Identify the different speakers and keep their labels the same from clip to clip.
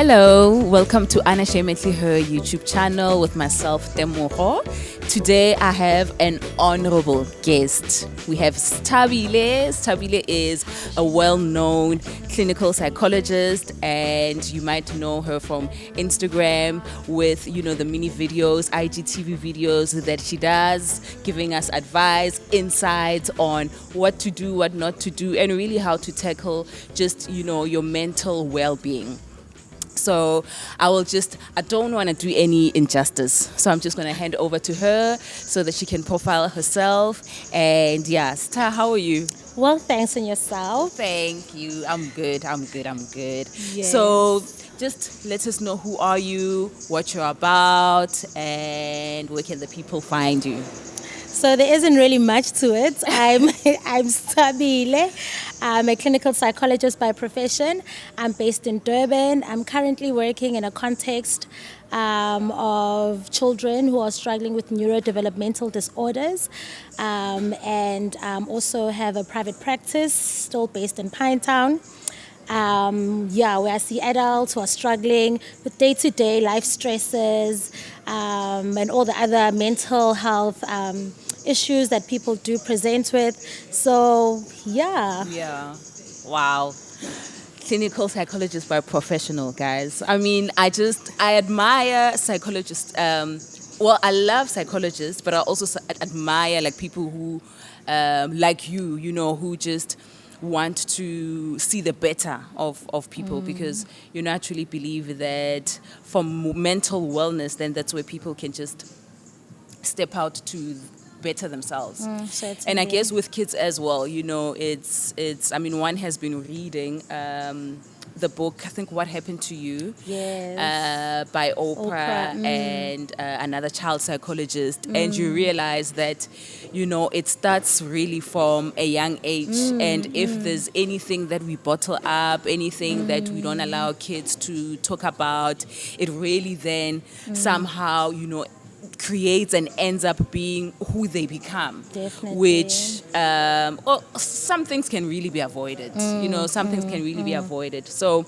Speaker 1: Hello, welcome to Anna Shemetli, her YouTube channel with myself, Ndlovu. Today I have an honorable guest. We have Stha. Stha is a well-known clinical psychologist, and you might know her from Instagram with, the mini videos, IGTV videos that she does, giving us advice, insights on what to do, what not to do, and really how to tackle just, your mental well-being. So I don't want to do any injustice. So I'm just going to hand over to her so that she can profile herself. And yeah, Stha, how are you?
Speaker 2: Well, thanks on yourself.
Speaker 1: Thank you. I'm good.
Speaker 2: Yes.
Speaker 1: So just let us know who are you, what you're about, and where can the people find you?
Speaker 2: So there isn't really much to it. I'm Stha. I'm a clinical psychologist by profession. I'm based in Durban. I'm currently working in a context of children who are struggling with neurodevelopmental disorders, and also have a private practice still based in Pinetown. Where I see adults who are struggling with day-to-day life stresses and all the other mental health issues that people do present with. So, yeah.
Speaker 1: Yeah. Wow. Clinical psychologist by professional, guys. I mean, I admire psychologists. I love psychologists, but I also admire people who, like you, who just want to see the better of people, because you naturally believe that for mental wellness, then that's where people can just step out to better themselves. And I guess with kids as well, one has been reading the book, I think, What Happened to You,
Speaker 2: Yes.
Speaker 1: by Oprah. And another child psychologist. And you realize that, it starts really from a young age. And if there's anything that we bottle up, anything that we don't allow kids to talk about, it really then somehow, creates and ends up being who they become.
Speaker 2: Definitely.
Speaker 1: Which, some things can really be avoided. Some things can really be avoided. So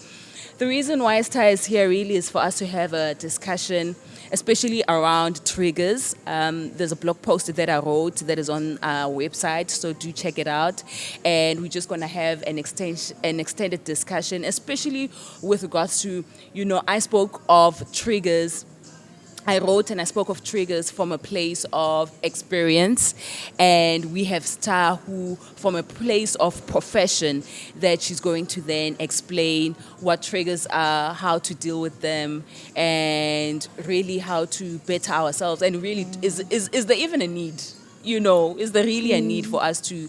Speaker 1: the reason why Stha is here really is for us to have a discussion, especially around triggers. There's a blog post that I wrote that is on our website, so do check it out. And we're just going to have an extended discussion, especially with regards to, I spoke of triggers. I wrote and I spoke of triggers from a place of experience, and we have Stha, who from a place of profession, that she's going to then explain what triggers are, how to deal with them, and really how to better ourselves. And really, is there even a need? Is there really a need for us to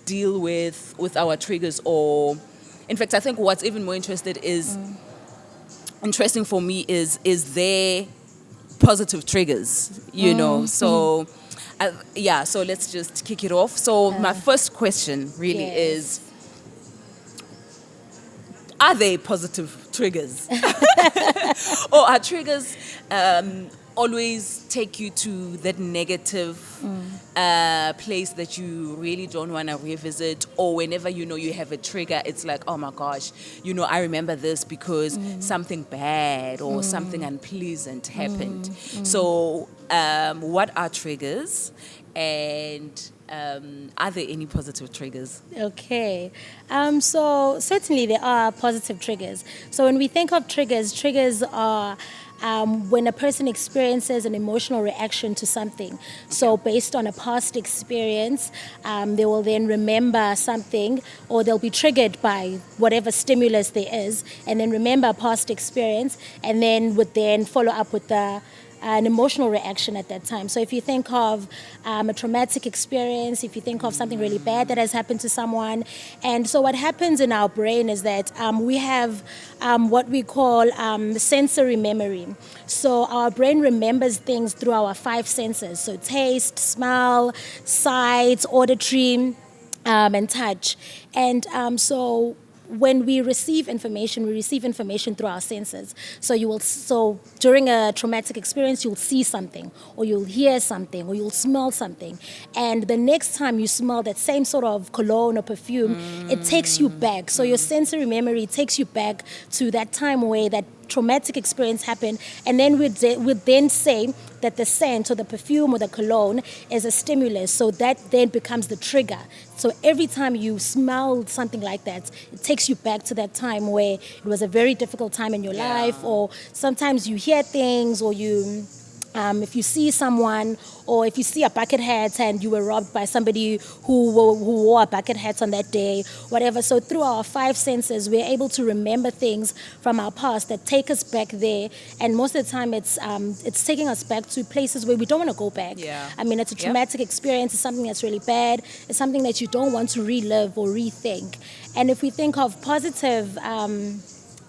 Speaker 1: deal with our triggers? Or, in fact, I think what's even more interesting for me is there positive triggers, So, so let's just kick it off. So my first question really is, are they positive triggers? Or are triggers always take you to that negative place that you really don't want to revisit? Or whenever you have a trigger, it's like, oh my gosh, I remember this because something bad or something unpleasant happened. So what are triggers, and are there any positive triggers?
Speaker 2: Okay. So certainly there are positive triggers. So when we think of triggers are when a person experiences an emotional reaction to something. So based on a past experience, they will then remember something, or they'll be triggered by whatever stimulus there is, and then remember a past experience, and then would then follow up with an emotional reaction at that time. So if you think of a traumatic experience, if you think of something really bad that has happened to someone, and so what happens in our brain is that we have what we call sensory memory. So our brain remembers things through our 5 senses, so taste, smell, sight, auditory, and touch. And so when we receive information through our senses. So during a traumatic experience, you'll see something, or you'll hear something, or you'll smell something. And the next time you smell that same sort of cologne or perfume, it takes you back. So your sensory memory takes you back to that time where that traumatic experience happened, and then we'd then say that the scent or the perfume or the cologne is a stimulus, so that then becomes the trigger. So every time you smell something like that, it takes you back to that time where it was a very difficult time in your life, or sometimes you hear things, or if you see someone, or if you see a bucket hat and you were robbed by somebody who wore a bucket hat on that day, whatever. So through our 5 senses, we're able to remember things from our past that take us back there. And most of the time, it's taking us back to places where we don't want to go back.
Speaker 1: Yeah.
Speaker 2: I mean, it's a traumatic experience. It's something that's really bad. It's something that you don't want to relive or rethink. And if we think of positive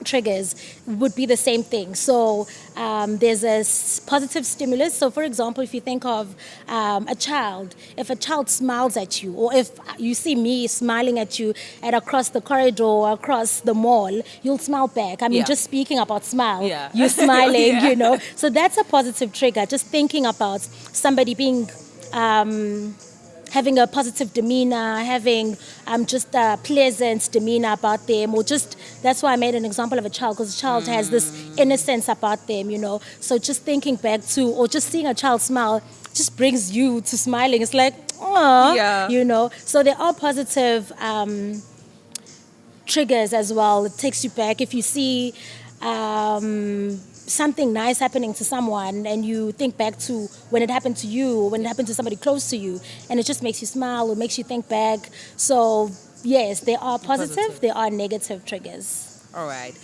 Speaker 2: triggers, would be the same thing. So there's a positive stimulus. So for example, if you think of a child, if a child smiles at you, or if you see me smiling at you across the corridor or across the mall, you'll smile back. I mean, just speaking about smile, you're smiling, you know. So that's a positive trigger. Just thinking about somebody being having a positive demeanor, having just a pleasant demeanor about them, or just, that's why I made an example of a child, because a child has this innocence about them, you know. So just thinking back to, or just seeing a child smile, just brings you to smiling. It's like, oh, you know. So there are positive triggers as well. It takes you back. If you see something nice happening to someone, and you think back to when it happened to you, or when it happened to somebody close to you, and it just makes you smile, or makes you think back. So yes, there are positive. There are negative triggers.
Speaker 1: All right.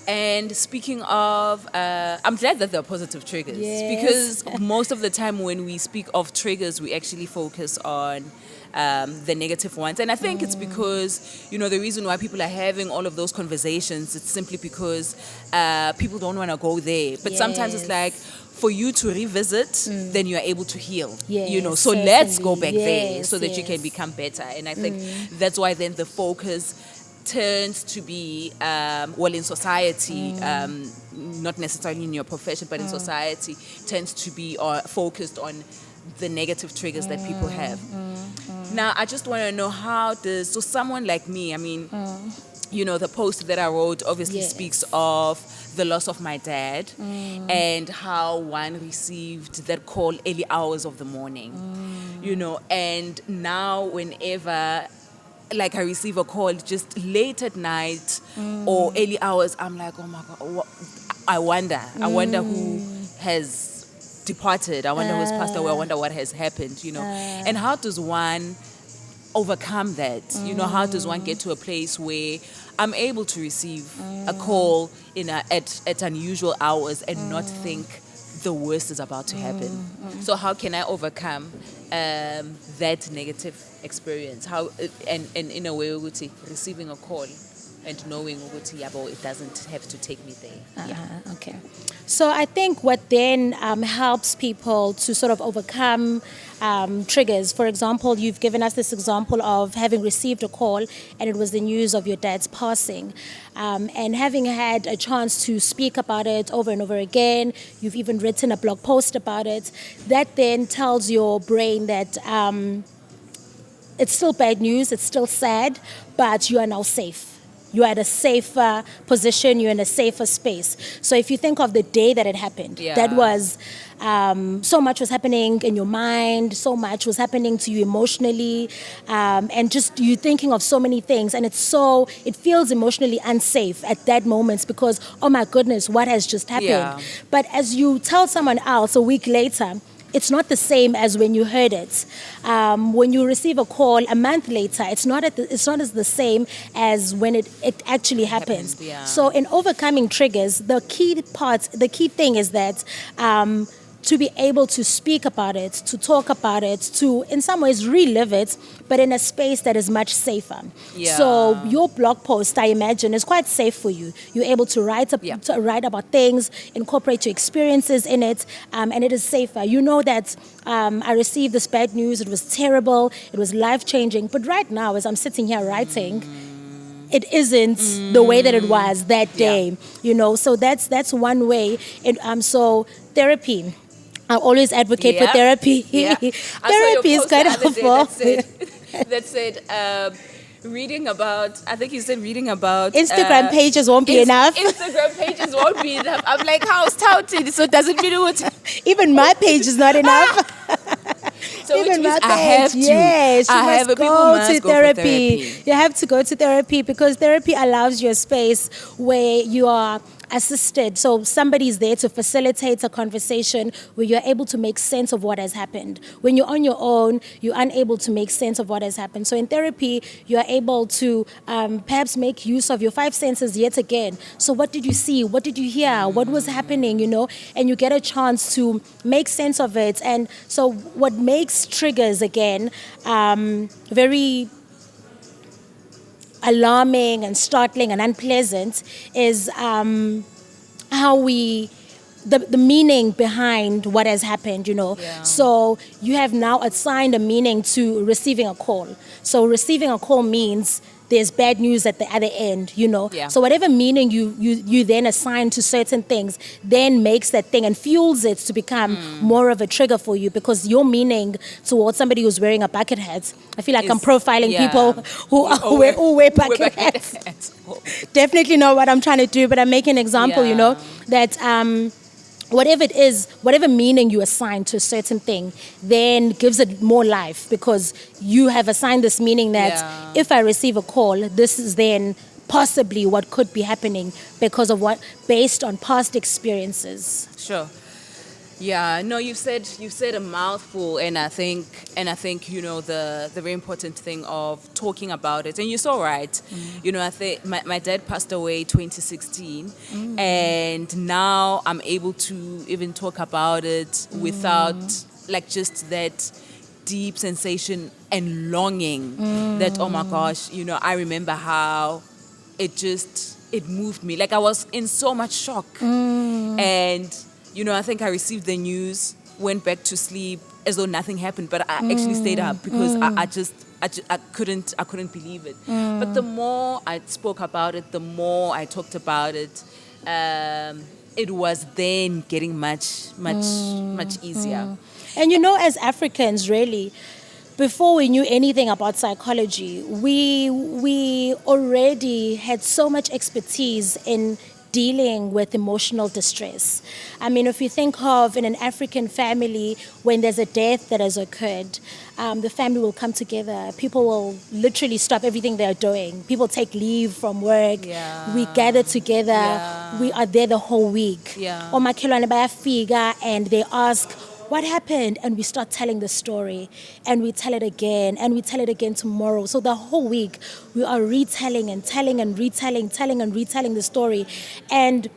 Speaker 1: And speaking of, I'm glad that there are positive triggers, because most of the time when we speak of triggers, we actually focus on the negative ones. And I think it's because, you know, the reason why people are having all of those conversations, it's simply because people don't want to go there. But sometimes it's like, for you to revisit, then you are able to heal. You know, so let's go back there so that you can become better. And I think that's why then the focus turns to be, well, in society, not necessarily in your profession, but in society, tends to be focused on the negative triggers that people have. Now, I just want to know, so someone like me, I mean, you know, the post that I wrote obviously speaks of the loss of my dad, and how one received that call early hours of the morning, you know, and now whenever like I receive a call just late at night or early hours, I'm like, oh my God, I wonder who has departed. I wonder who's passed away. I wonder what has happened, you know. And how does one overcome that? You know, how does one get to a place where I'm able to receive a call at unusual hours and not think the worst is about to happen? So how can I overcome that negative experience? How and in a way, receiving a call and knowing it doesn't have to take me there.
Speaker 2: Okay. So I think what then helps people to sort of overcome triggers. For example, you've given us this example of having received a call and it was the news of your dad's passing. And having had a chance to speak about it over and over again, you've even written a blog post about it, that then tells your brain that it's still bad news, it's still sad, but you are now safe. You're at a safer position, you're in a safer space. So if you think of the day that it happened, that was, so much was happening in your mind, so much was happening to you emotionally, and just you thinking of so many things, and it feels emotionally unsafe at that moment because, oh my goodness, what has just happened? But as you tell someone else a week later, it's not the same as when you heard it. When you receive a call a month later, it's not as the same as when it actually happens. So in overcoming triggers, the key thing is that to be able to speak about it, to talk about it, to in some ways relive it, but in a space that is much safer. So your blog post, I imagine, is quite safe for you. You're able to write about things, incorporate your experiences in it, and it is safer. You know that I received this bad news, it was terrible, it was life-changing, but right now, as I'm sitting here writing, it isn't the way that it was that day, you know. So that's one way. So therapy. I always advocate for therapy. Therapy is kind of helpful.
Speaker 1: That said reading about, I think you said reading about
Speaker 2: Instagram pages won't be enough.
Speaker 1: Instagram pages won't be enough. I'm like, how touted? So does it mean what?
Speaker 2: Even my page is not enough.
Speaker 1: So
Speaker 2: Even
Speaker 1: which means
Speaker 2: my
Speaker 1: I have
Speaker 2: page,
Speaker 1: to.
Speaker 2: yes, you
Speaker 1: I
Speaker 2: must
Speaker 1: have a people
Speaker 2: go
Speaker 1: must
Speaker 2: to
Speaker 1: go for
Speaker 2: therapy. You have to go to therapy because therapy allows you a space where you are assisted. So somebody's there to facilitate a conversation where you're able to make sense of what has happened. When you're on your own, you're unable to make sense of what has happened. So in therapy, you're able to perhaps make use of your five senses yet again. So what did you see? What did you hear? What was happening? You know, and you get a chance to make sense of it. And so what makes triggers again very alarming and startling and unpleasant is how we the meaning behind what has happened, you know.
Speaker 1: Yeah.
Speaker 2: So you have now assigned a meaning to receiving a call. So receiving a call means there's bad news at the other end, you know.
Speaker 1: Yeah.
Speaker 2: So whatever meaning you then assign to certain things then makes that thing and fuels it to become more of a trigger for you, because your meaning towards somebody who's wearing a bucket hat, I feel like I'm profiling people who wear bucket hats. Definitely know what I'm trying to do, but I'm making an example, you know, that whatever it is, whatever meaning you assign to a certain thing, then gives it more life, because you have assigned this meaning that if I receive a call, this is then possibly what could be happening because of what, based on past experiences.
Speaker 1: Sure. Yeah, no, you said a mouthful, and I think you know the very important thing of talking about it, and you're so right. You know, I think my dad passed away 2016, and now I'm able to even talk about it without like just that deep sensation and longing that, oh my gosh, you know, I remember how it moved me. Like I was in so much shock, and you know, I think I received the news, went back to sleep as though nothing happened, but I actually stayed up because I couldn't believe it. But the more I spoke about it, the more I talked about it, it was then getting much easier.
Speaker 2: And you know, as Africans, really, before we knew anything about psychology, we already had so much expertise in dealing with emotional distress. I mean, if you think of in an African family, when there's a death that has occurred, the family will come together. People will literally stop everything they're doing. People take leave from work.
Speaker 1: Yeah.
Speaker 2: We gather together.
Speaker 1: Yeah.
Speaker 2: We are there the whole week.
Speaker 1: Yeah.
Speaker 2: Omakhelwane bayafika and they ask, what happened? And we start telling the story, and we tell it again, and we tell it again tomorrow. So the whole week we are retelling and telling and retelling, telling and retelling the story. And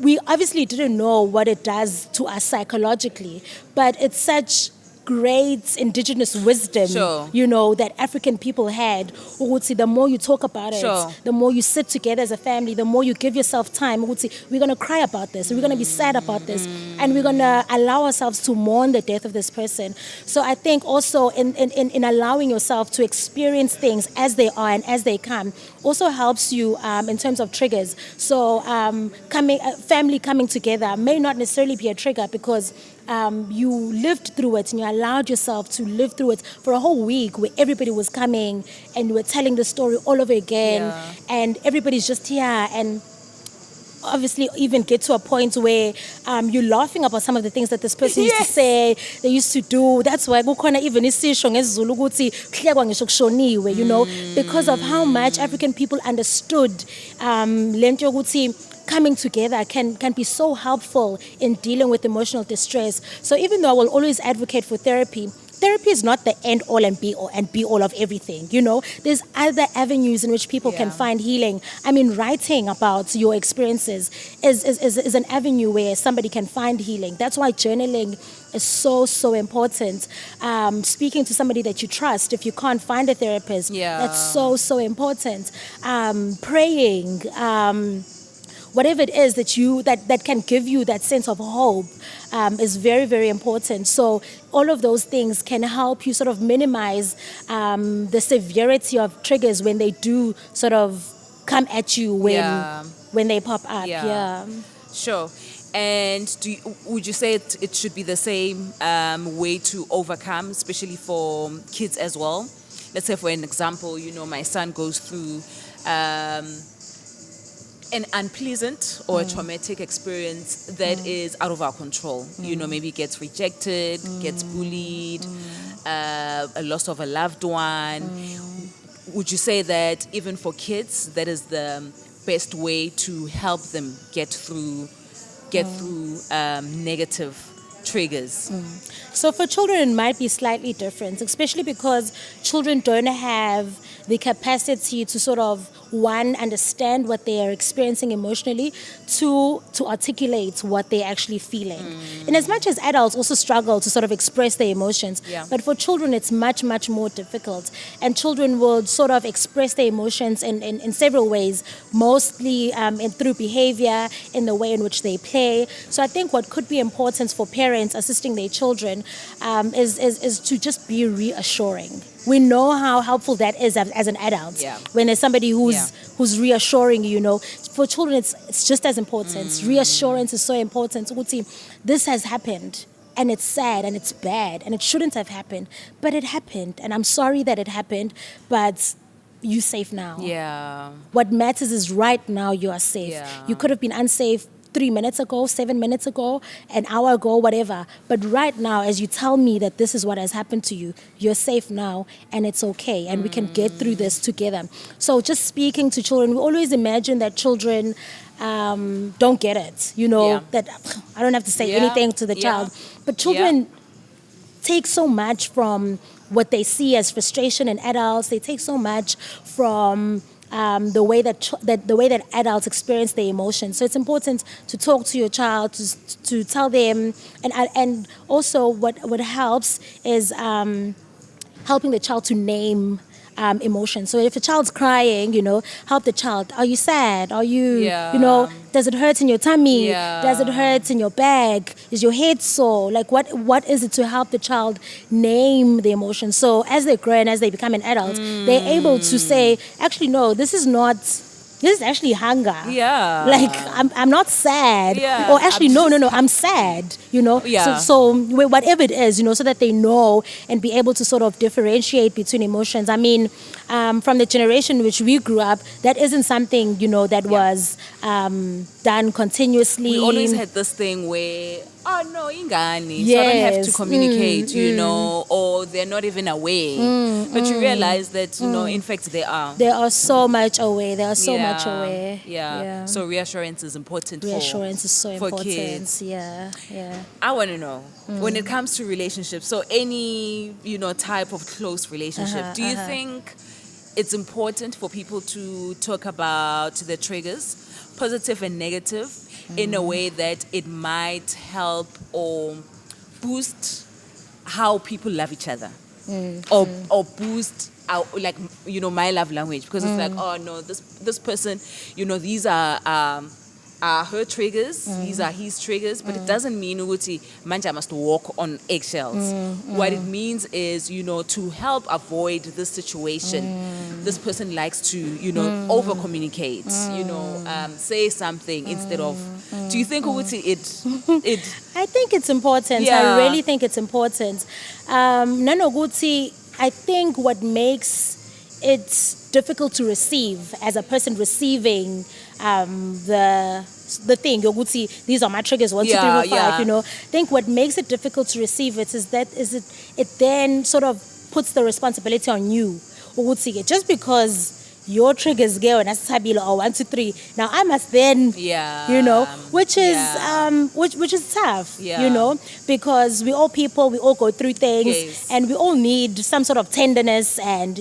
Speaker 2: we obviously didn't know what it does to us psychologically, but it's such great indigenous wisdom,
Speaker 1: Sure.
Speaker 2: you know, that African people had. The more you talk about it,
Speaker 1: Sure.
Speaker 2: the more you sit together as a family, the more you give yourself time. We're going to cry about this, we're going to be sad about this, and we're going to allow ourselves to mourn the death of this person. So I think also in allowing yourself to experience things as they are and as they come also helps you in terms of triggers. So family coming together may not necessarily be a trigger, because you lived through it and you allowed yourself to live through it for a whole week, where everybody was coming and you were telling the story all over again, and everybody's just here, and obviously even get to a point where you're laughing about some of the things that this person used to say, they used to do. That's why kukhona even isisho ngesiZulu ukuthi kuhlekwa ngisho kushoniwe, you know, because of how much African people understood lento yokuthi coming together can be so helpful in dealing with emotional distress. So even though I will always advocate for therapy, therapy is not the end all and be all of everything, you know. There's other avenues in which people can find healing. I mean, writing about your experiences is an avenue where somebody can find healing. That's why journaling is so important. Speaking to somebody that you trust if you can't find a therapist, that's so important. Praying, whatever it is that can give you that sense of hope is very important. So all of those things can help you sort of minimize the severity of triggers when they do sort of come at you when they pop up.
Speaker 1: Sure. And would you say it should be the same way to overcome, especially for kids as well? let's say for an example, my son goes through an unpleasant or a traumatic experience that is out of our control. Maybe gets rejected, gets bullied, a loss of a loved one. Would you say that even for kids, that is the best way to help them get through negative triggers?
Speaker 2: So for children, it might be slightly different, especially because children don't have the capacity to sort of, one, understand what they are experiencing emotionally, two, to articulate what they're actually feeling. And as much as adults also struggle to sort of express their emotions, but for children, it's much, much more difficult. And children will sort of express their emotions in several ways, mostly through behavior, in the way in which they play. So I think what could be important for parents assisting their children is to just be reassuring. We know how helpful that is as an adult. When there's somebody who's reassuring you, for children it's just as important. Reassurance is so important. This has happened and it's sad and it's bad and it shouldn't have happened, but it happened and I'm sorry that it happened, but you're safe now. What matters is right now you are safe. You could have been unsafe 3 minutes ago, 7 minutes ago, an hour ago, whatever. But right now, as you tell me that this is what has happened to you, you're safe now and it's okay and we can get through this together. So just speaking to children, we always imagine that children don't get it, that I don't have to say anything to the child. But children take so much from what they see as frustration in adults. They take so much from the way that adults experience their emotions. So it's important to talk to your child, to tell them, and also what helps is helping the child to name emotions. So if a child's crying, help the child. Are you sad? Are you, does it hurt in your tummy? Does it hurt in your back? Is your head sore? Like what is it to help the child name the emotions? So as they grow and as they become an adult, they're able to say, actually, no, this is actually hunger. Like, I'm not sad. Or actually, no, I'm sad, So whatever it is, so that they know and be able to sort of differentiate between emotions. I mean, from the generation which we grew up, that isn't something, that was done continuously.
Speaker 1: We always had this thing where, oh no, ingani, so I don't have to communicate, or they're not even aware. But you realize that, in fact, they are.
Speaker 2: They are so much aware. They are so much aware.
Speaker 1: So reassurance is important.
Speaker 2: Reassurance is so important.
Speaker 1: Kids.
Speaker 2: Yeah.
Speaker 1: I want to know, when it comes to relationships, so any, type of close relationship, do you think it's important for people to talk about the triggers, positive and negative, in a way that it might help or boost how people love each other, or boost our, my love language? Because it's like, oh no, this person, these are her triggers, these are his triggers, but it doesn't mean Uguti manja must walk on eggshells. What it means is, to help avoid this situation, this person likes to, over communicate, say something instead of. Do you think Uguti it?
Speaker 2: I think it's important. I really think it's important. Nanoguti, I think what makes it difficult to receive as a person receiving the thing, Yoguti, these are my triggers, 1, 2, 3, 4, 5, I think what makes it difficult to receive it is that it then sort of puts the responsibility on you. Just because your triggers go and that's or 1, 2, 3. Now I must then, which is tough, because we all people, we all go through things, and we all need some sort of tenderness and,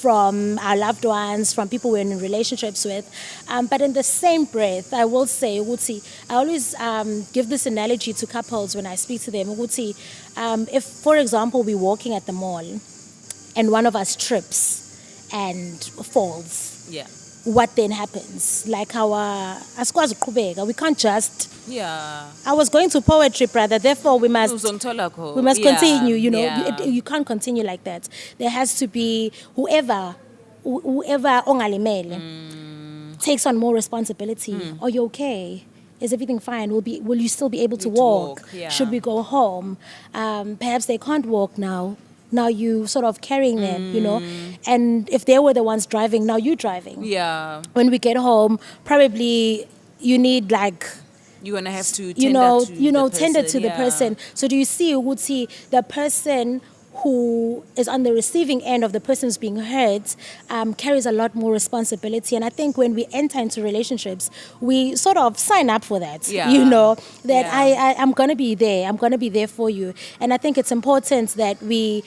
Speaker 2: from our loved ones, from people we're in relationships with. But in the same breath, I will say, I always give this analogy to couples when I speak to them. If, for example, we're walking at the mall and one of us trips and falls, what then happens? Like we can't just. I was going to poetry, brother. Therefore, we must continue. You can't continue like that. There has to be whoever ongalimele takes on more responsibility. Are you okay? Is everything fine? Will you still be able to walk? Should we go home? Perhaps they can't walk now. now you sort of carrying them, and if they were the ones driving, now you driving.
Speaker 1: Yeah.
Speaker 2: When we get home, probably you need like,
Speaker 1: You're gonna have to tender to
Speaker 2: the person. So do you see the person who is on the receiving end of the person who's being hurt carries a lot more responsibility. And I think when we enter into relationships, we sort of sign up for that.
Speaker 1: Yeah.
Speaker 2: That
Speaker 1: Yeah.
Speaker 2: I'm going to be there. I'm going to be there for you. And I think it's important that we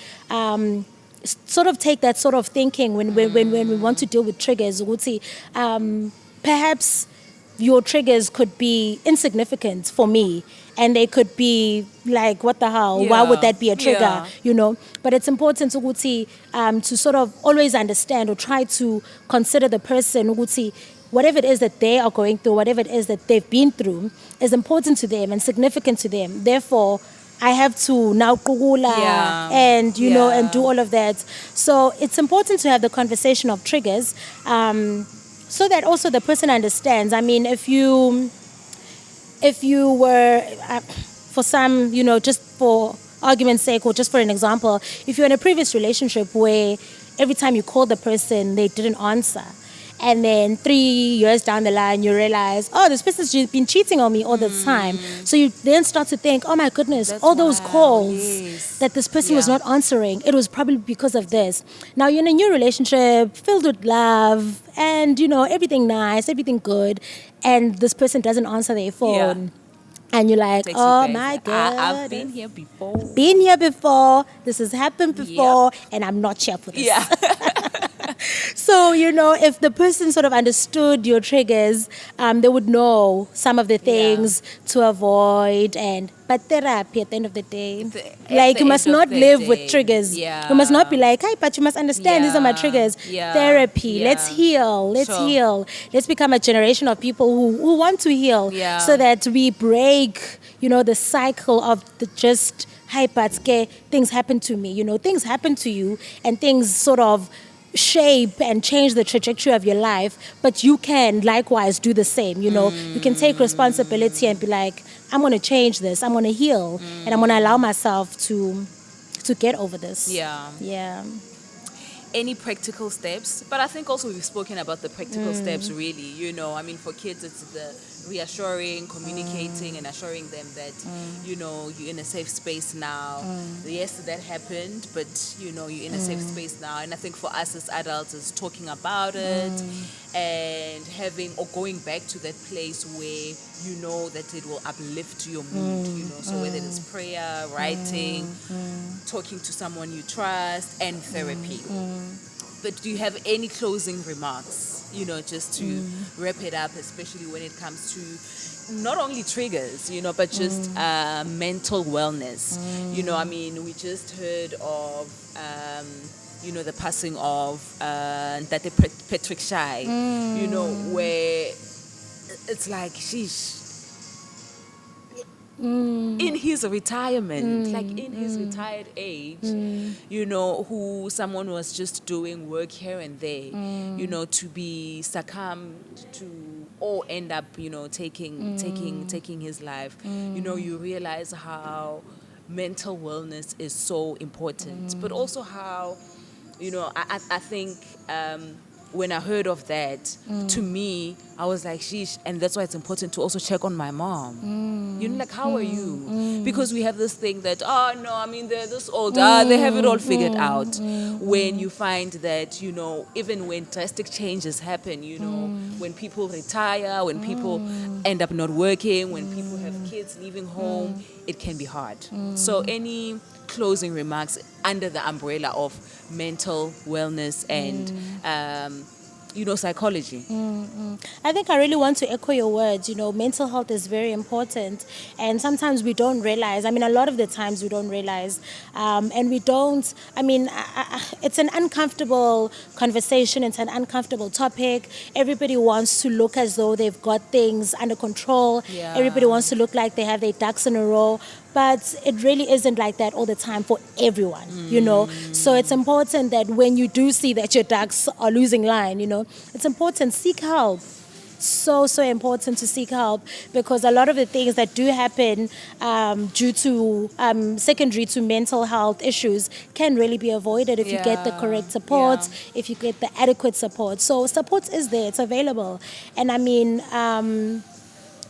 Speaker 2: sort of take that sort of thinking when we want to deal with triggers. Perhaps your triggers could be insignificant for me, and they could be like, what the hell? Why would that be a trigger?
Speaker 1: Yeah.
Speaker 2: But it's important to sort of always understand or try to consider the person, whatever it is that they are going through, whatever it is that they've been through, is important to them and significant to them. Therefore, I have to now kugula and and do all of that. So it's important to have the conversation of triggers. So that also the person understands. I mean, if you were, for some, just for argument's sake or just for an example, if you're in a previous relationship where every time you called the person, they didn't answer, and then 3 years down the line, you realize, oh, this person's been cheating on me all the time. So you then start to think, oh my goodness,
Speaker 1: That's
Speaker 2: all those calls
Speaker 1: yes.
Speaker 2: that this person was not answering, it was probably because of this. Now you're in a new relationship filled with love and, everything nice, everything good, and this person doesn't answer their phone. And you're like, oh my God.
Speaker 1: I've been here before.
Speaker 2: This has happened before, and I'm not here for this.
Speaker 1: Yeah.
Speaker 2: So, if the person sort of understood your triggers, they would know some of the things to avoid. But therapy at the end of the day, you must not live with triggers.
Speaker 1: Yeah.
Speaker 2: You must not be like, hey, but you must understand these are my triggers.
Speaker 1: Yeah.
Speaker 2: Therapy.
Speaker 1: Yeah.
Speaker 2: Let's heal. Let's heal. Let's become a generation of people who want to heal, so that we break, the cycle of the just, hey, but things happen to me. Things happen to you, and things sort of shape and change the trajectory of your life, but you can likewise do the same. You can take responsibility and be like, I'm going to change this, I'm going to heal, and I'm going to allow myself to get over this. Yeah.
Speaker 1: Any practical steps? But I think also we've spoken about the practical steps, really. For kids, it's the reassuring, communicating, and assuring them that, you're in a safe space now. Yes, that happened, but, you're in a safe space now. And I think for us as adults, is talking about it and having or going back to that place where you know that it will uplift your mood, So whether it's prayer, writing, talking to someone you trust, and therapy. But do you have any closing remarks, just to wrap it up, especially when it comes to not only triggers, but just mental wellness? We just heard of, the passing of Patrick Shy, where it's like, sheesh. In his retirement, in his retired age, who someone was just doing work here and there, to be succumbed to or end up, taking his life. You realize how mental wellness is so important, but also how, I think when I heard of that, to me, I was like, sheesh, and that's why it's important to also check on my mom. How are you? Because we have this thing that, they're this old, they have it all figured out. When you find that, even when drastic changes happen, when people retire, when people end up not working, when people have kids leaving home, it can be hard. So any closing remarks under the umbrella of mental wellness and psychology?
Speaker 2: I think I really want to echo your words. Mental health is very important, and sometimes we don't realize. A lot of the times we don't realize, and we don't. It's an uncomfortable conversation. It's an uncomfortable topic. Everybody wants to look as though they've got things under control.
Speaker 1: Yeah.
Speaker 2: Everybody wants to look like they have their ducks in a row. But it really isn't like that all the time for everyone, So it's important that when you do see that your ducks are losing line, it's important, seek help. it's so important to seek help, because a lot of the things that do happen due to secondary to mental health issues can really be avoided if you get the correct support, if you get the adequate support. So support is there, it's available. And I mean,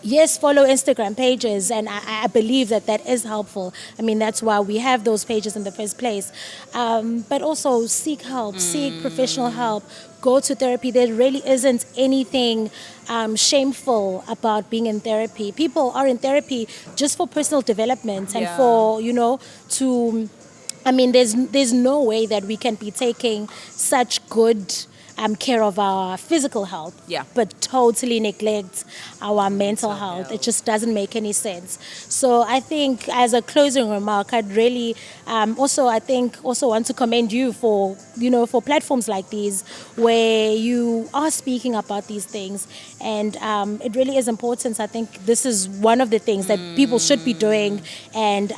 Speaker 2: yes, follow Instagram pages, and I believe that is helpful. I mean, that's why we have those pages in the first place. But also seek help, seek professional help, go to therapy. There really isn't anything shameful about being in therapy. People are in therapy just for personal development and for, to, I mean, there's no way that we can be taking such good care of our physical health, but totally neglect our mental health. It just doesn't make any sense. So I think, as a closing remark, I'd really also want to commend you for for platforms like these where you are speaking about these things, and it really is important. I think this is one of the things that people should be doing, and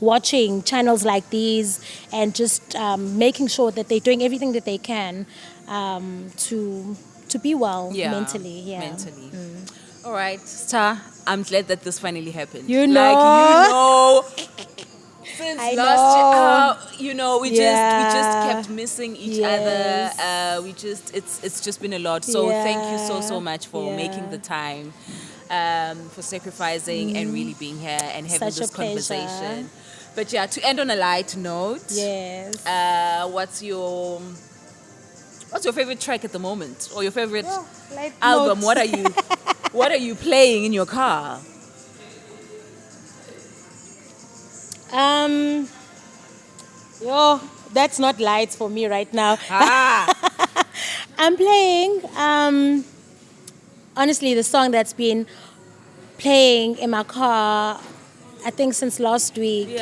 Speaker 2: watching channels like these, and just making sure that they're doing everything that they can to be well mentally.
Speaker 1: Mentally. All right, Stha, I'm glad that this finally happened. Since
Speaker 2: I
Speaker 1: last year, we just kept missing each other. It's just been a lot. So thank you so much for making the time, for sacrificing and really being here and having
Speaker 2: Such
Speaker 1: this
Speaker 2: a pleasure.
Speaker 1: conversation. But to end on a light note, what's your favorite track at the moment, or your favorite album? What are you playing in your car?
Speaker 2: That's not light for me right now. I'm playing, honestly, the song that's been playing in my car, I think since last week,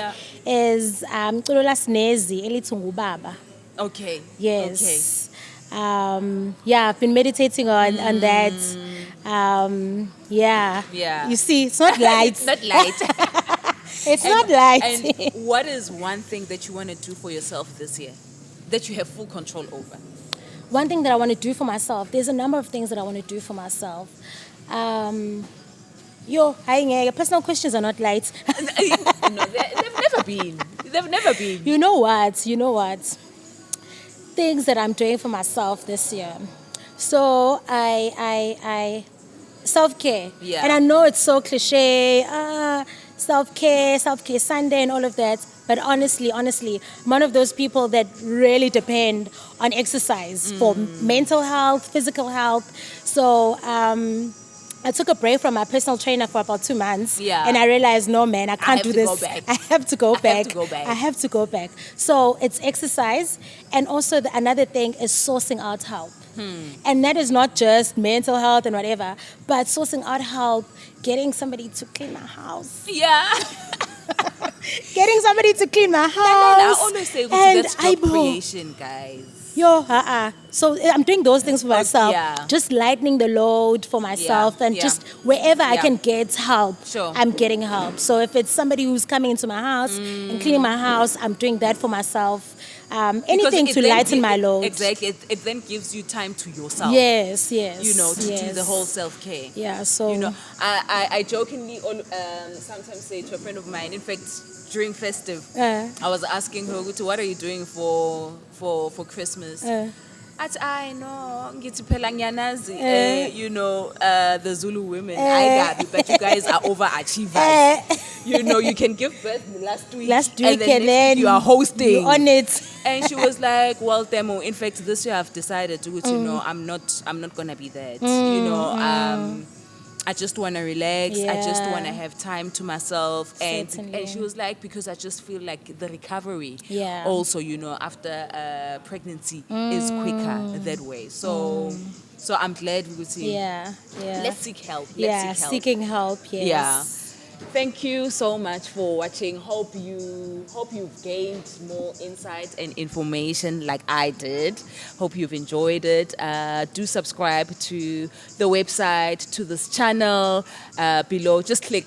Speaker 2: is Culola Snezi, Elithi Ngubaba.
Speaker 1: Okay.
Speaker 2: Yes. Okay. I've been meditating on that. You see, it's not light.
Speaker 1: It's not light.
Speaker 2: It's not light.
Speaker 1: And what is one thing that you want to do for yourself this year that you have full control over?
Speaker 2: One thing that I want to do for myself, there's a number of things that I want to do for myself. Personal questions are not light.
Speaker 1: No, they've never been. They've never been.
Speaker 2: You know what? Things that I'm doing for myself this year. So I self-care. And I know it's so cliche, self-care Sunday and all of that. But honestly, I'm one of those people that really depend on exercise for mental health, physical health. So I took a break from my personal trainer for about 2 months. And I realized, no, man, I can't do this. I have to go back. So it's exercise. And also another thing is sourcing out help. And that is not just mental health and whatever, but sourcing out help, getting somebody to clean my house. Getting somebody to clean my house.
Speaker 1: I always say that's job creation, guys.
Speaker 2: So I'm doing those things for myself. Just lightening the load for myself, and just wherever I can get help, I'm getting help. So if it's somebody who's coming into my house and cleaning my house, I'm doing that for myself. Anything to lighten my load.
Speaker 1: Exactly. It then gives you time to yourself.
Speaker 2: Yes.
Speaker 1: To do the whole self-care.
Speaker 2: So
Speaker 1: I jokingly sometimes say to a friend of mine, in fact, during festive, I was asking her, what are you doing for Christmas? I know, the Zulu women, but you guys are overachievers. You can give birth last week, and then you are hosting.
Speaker 2: You're on it.
Speaker 1: And she was like, well, Temo, in fact, this year I've decided to, I'm not gonna be that. I just want to relax. I just want to have time to myself. And she was like, because I just feel like the recovery also, after pregnancy is quicker that way. So I'm glad we would see.
Speaker 2: Yeah.
Speaker 1: Let's seek help.
Speaker 2: Seeking help, yes.
Speaker 1: Thank you so much for watching. Hope you've gained more insight and information like I did. Hope you've enjoyed it. Do subscribe to the website, to this channel below. Just click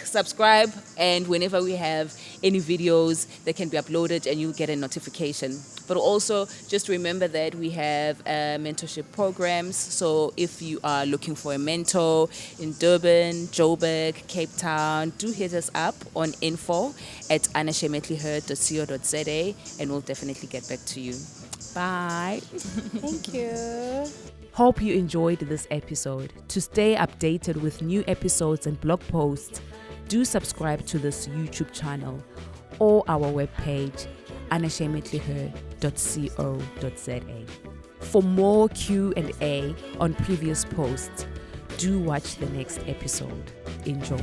Speaker 1: subscribe, and whenever we have any videos, they can be uploaded and you'll get a notification. But also just remember that we have mentorship programs. So if you are looking for a mentor in Durban, Joburg, Cape Town, do hit us up on info@anashemetliher.co.za and we'll definitely get back to you. Bye.
Speaker 2: Thank you.
Speaker 1: Hope you enjoyed this episode. To stay updated with new episodes and blog posts, do subscribe to this YouTube channel or our webpage, anashemetliher.co.za. For more Q&A on previous posts, do watch the next episode. Enjoy.